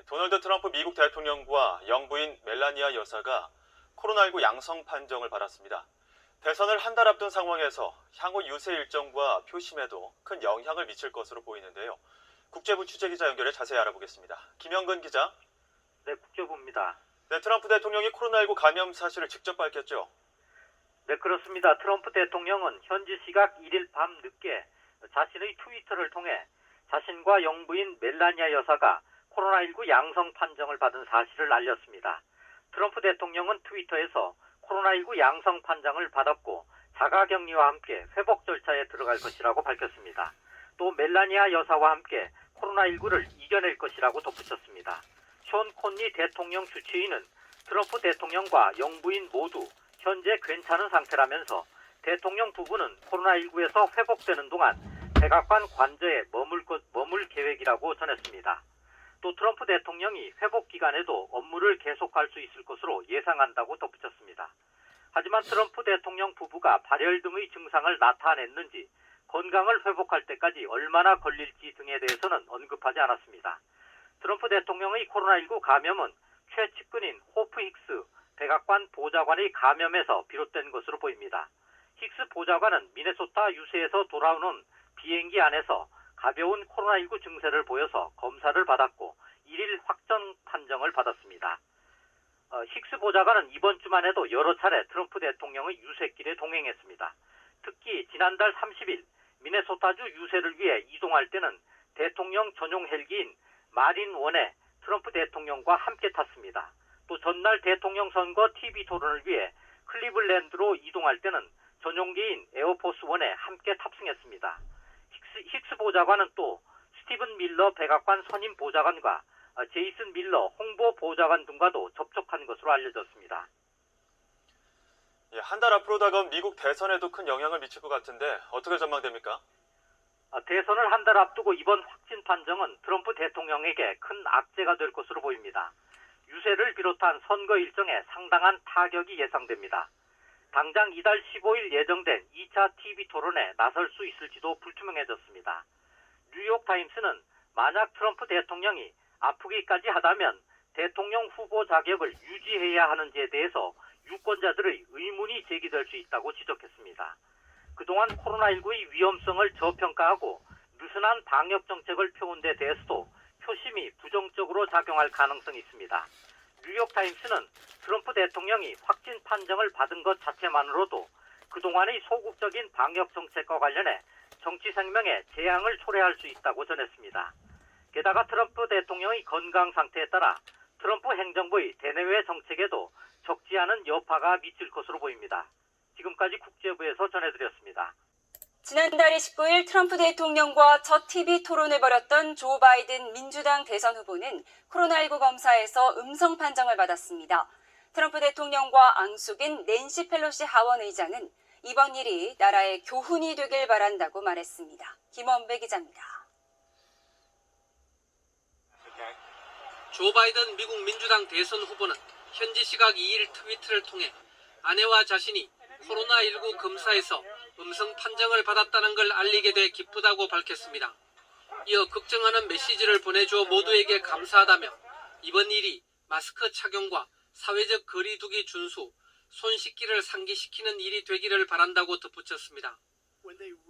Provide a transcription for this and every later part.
도널드 트럼프 미국 대통령과 영부인 멜라니아 여사가 코로나19 양성 판정을 받았습니다. 대선을 한 달 앞둔 상황에서 향후 유세 일정과 표심에도 큰 영향을 미칠 것으로 보이는데요. 국제부 취재기자 연결해 자세히 알아보겠습니다. 김영근 기자. 네, 국제부입니다. 네, 트럼프 대통령이 코로나19 감염 사실을 직접 밝혔죠. 네, 그렇습니다. 트럼프 대통령은 현지 시각 1일 밤 늦게 자신의 트위터를 통해 자신과 영부인 멜라니아 여사가 코로나19 양성 판정을 받은 사실을 알렸습니다. 트럼프 대통령은 트위터에서 코로나19 양성 판정을 받았고 자가격리와 함께 회복 절차에 들어갈 것이라고 밝혔습니다. 또 멜라니아 여사와 함께 코로나19를 이겨낼 것이라고 덧붙였습니다. 션 콘리 대통령 주치의는 트럼프 대통령과 영부인 모두 현재 괜찮은 상태라면서 대통령 부부는 코로나19에서 회복되는 동안 백악관 관저에 머물 계획이라고 전했습니다. 또 트럼프 대통령이 회복 기간에도 업무를 계속할 수 있을 것으로 예상한다고 덧붙였습니다. 하지만 트럼프 대통령 부부가 발열 등의 증상을 나타냈는지 건강을 회복할 때까지 얼마나 걸릴지 등에 대해서는 언급하지 않았습니다. 트럼프 대통령의 코로나19 감염은 최측근인 호프 힉스 백악관 보좌관의 감염에서 비롯된 것으로 보입니다. 힉스 보좌관은 미네소타 유세에서 돌아오는 비행기 안에서 가벼운 코로나19 증세를 보여서 검사를 받았고 1일 확정 판정을 받았습니다. 힉스 보좌관은 이번 주만 해도 여러 차례 트럼프 대통령의 유세길에 동행했습니다. 특히 지난달 30일 미네소타주 유세를 위해 이동할 때는 대통령 전용 헬기인 마린 원에 트럼프 대통령과 함께 탔습니다. 또 전날 대통령 선거 TV 토론을 위해 클리블랜드로 이동할 때는 전용기인 에어포스 원에 함께 탑승했습니다. 힉스 보좌관은 또 스티븐 밀러 백악관 선임 보좌관과 제이슨 밀러 홍보 보좌관 등과도 접촉한 것으로 알려졌습니다. 한 달 앞으로 다가온 미국 대선에도 큰 영향을 미칠 것 같은데 어떻게 전망됩니까? 대선을 한 달 앞두고 이번 확진 판정은 트럼프 대통령에게 큰 악재가 될 것으로 보입니다. 유세를 비롯한 선거 일정에 상당한 타격이 예상됩니다. 당장 이달 15일 예정된 2차 TV 토론에 나설 수 있을지도 불투명해졌습니다. 뉴욕타임스는 만약 트럼프 대통령이 아프기까지 하다면 대통령 후보 자격을 유지해야 하는지에 대해서 유권자들의 의문이 제기될 수 있다고 지적했습니다. 그동안 코로나19의 위험성을 저평가하고 느슨한 방역 정책을 펴온 데 대해서도 표심이 부정적으로 작용할 가능성이 있습니다. 뉴욕타임스는 트럼프 대통령이 확진 판정을 받은 것 자체만으로도 그동안의 소극적인 방역 정책과 관련해 정치 생명에 재앙을 초래할 수 있다고 전했습니다. 게다가 트럼프 대통령의 건강 상태에 따라 트럼프 행정부의 대내외 정책에도 적지 않은 여파가 미칠 것으로 보입니다. 지금까지 국제부에서 전해드렸습니다. 지난달 29일 트럼프 대통령과 첫 TV 토론을 벌였던 조 바이든 민주당 대선 후보는 코로나19 검사에서 음성 판정을 받았습니다. 트럼프 대통령과 앙숙인 낸시 펠로시 하원 의장은 이번 일이 나라의 교훈이 되길 바란다고 말했습니다. 김원배 기자입니다. 조 바이든 미국 민주당 대선 후보는 현지 시각 2일 트위터를 통해 아내와 자신이 코로나19 검사에서 음성 판정을 받았다는 걸 알리게 돼 기쁘다고 밝혔습니다. 이어 걱정하는 메시지를 보내주어 모두에게 감사하다며 이번 일이 마스크 착용과 사회적 거리 두기 준수, 손 씻기를 상기시키는 일이 되기를 바란다고 덧붙였습니다.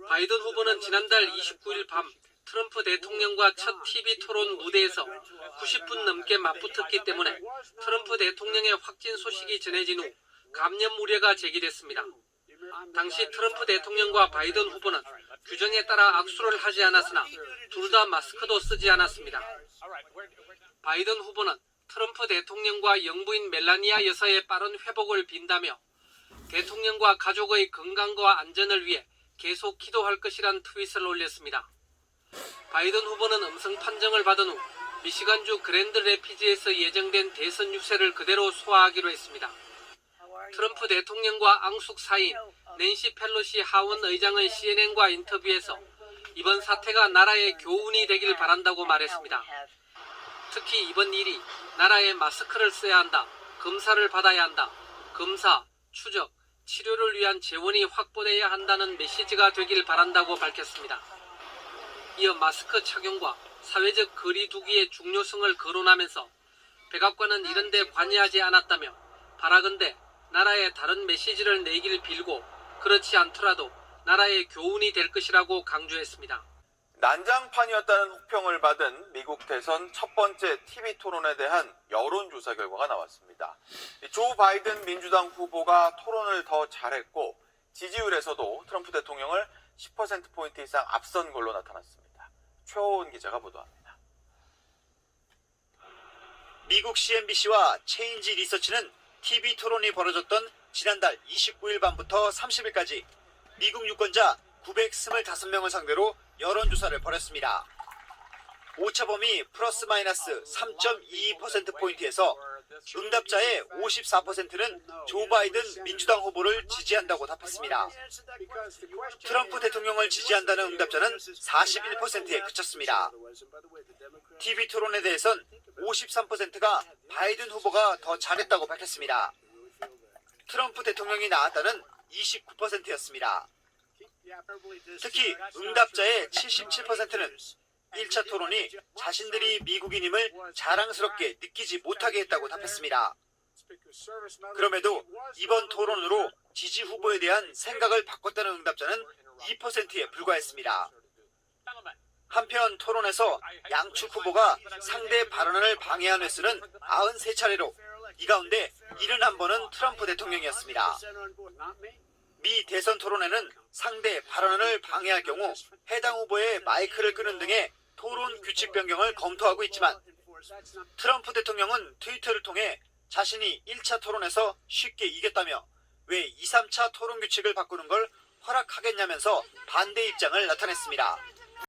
바이든 후보는 지난달 29일 밤 트럼프 대통령과 첫 TV 토론 무대에서 90분 넘게 맞붙었기 때문에 트럼프 대통령의 확진 소식이 전해진 후 감염 우려가 제기됐습니다. 당시 트럼프 대통령과 바이든 후보는 규정에 따라 악수를 하지 않았으나 둘 다 마스크도 쓰지 않았습니다. 바이든 후보는 트럼프 대통령과 영부인 멜라니아 여사의 빠른 회복을 빈다며 대통령과 가족의 건강과 안전을 위해 계속 기도할 것이란 트윗을 올렸습니다. 바이든 후보는 음성 판정을 받은 후 미시간주 그랜드 래피즈에서 예정된 대선 유세를 그대로 소화하기로 했습니다. 트럼프 대통령과 앙숙 사이인 낸시 펠로시 하원 의장은 CNN과 인터뷰에서 이번 사태가 나라의 교훈이 되길 바란다고 말했습니다. 특히 이번 일이 나라에 마스크를 써야 한다, 검사를 받아야 한다, 검사, 추적, 치료를 위한 재원이 확보돼야 한다는 메시지가 되길 바란다고 밝혔습니다. 이어 마스크 착용과 사회적 거리 두기의 중요성을 거론하면서 백악관은 이런 데 관여하지 않았다며 바라건대 나라에 다른 메시지를 내길 빌고 그렇지 않더라도 나라의 교훈이 될 것이라고 강조했습니다. 난장판이었다는 혹평을 받은 미국 대선 첫 번째 TV 토론에 대한 여론조사 결과가 나왔습니다. 조 바이든 민주당 후보가 토론을 더 잘했고 지지율에서도 트럼프 대통령을 10%포인트 이상 앞선 걸로 나타났습니다. 최호은 기자가 보도합니다. 미국 CNBC와 체인지 리서치는 TV 토론이 벌어졌던 지난달 29일 밤부터 30일까지 미국 유권자 925명을 상대로 여론조사를 벌였습니다. 오차범위 플러스 마이너스 3.22%포인트에서 응답자의 54%는 조 바이든 민주당 후보를 지지한다고 답했습니다. 트럼프 대통령을 지지한다는 응답자는 41%에 그쳤습니다. TV 토론에 대해선 53%가 바이든 후보가 더 잘했다고 밝혔습니다. 트럼프 대통령이 나았다는 29%였습니다. 특히 응답자의 77%는 1차 토론이 자신들이 미국인임을 자랑스럽게 느끼지 못하게 했다고 답했습니다. 그럼에도 이번 토론으로 지지 후보에 대한 생각을 바꿨다는 응답자는 2%에 불과했습니다. 한편 토론에서 양측 후보가 상대 발언을 방해한 횟수는 93차례로 이 가운데 71번은 트럼프 대통령이었습니다. 미 대선 토론에는 상대 발언을 방해할 경우 해당 후보의 마이크를 끄는 등의 토론 규칙 변경을 검토하고 있지만 트럼프 대통령은 트위터를 통해 자신이 1차 토론에서 쉽게 이겼다며 왜 2, 3차 토론 규칙을 바꾸는 걸 허락하겠냐면서 반대 입장을 나타냈습니다.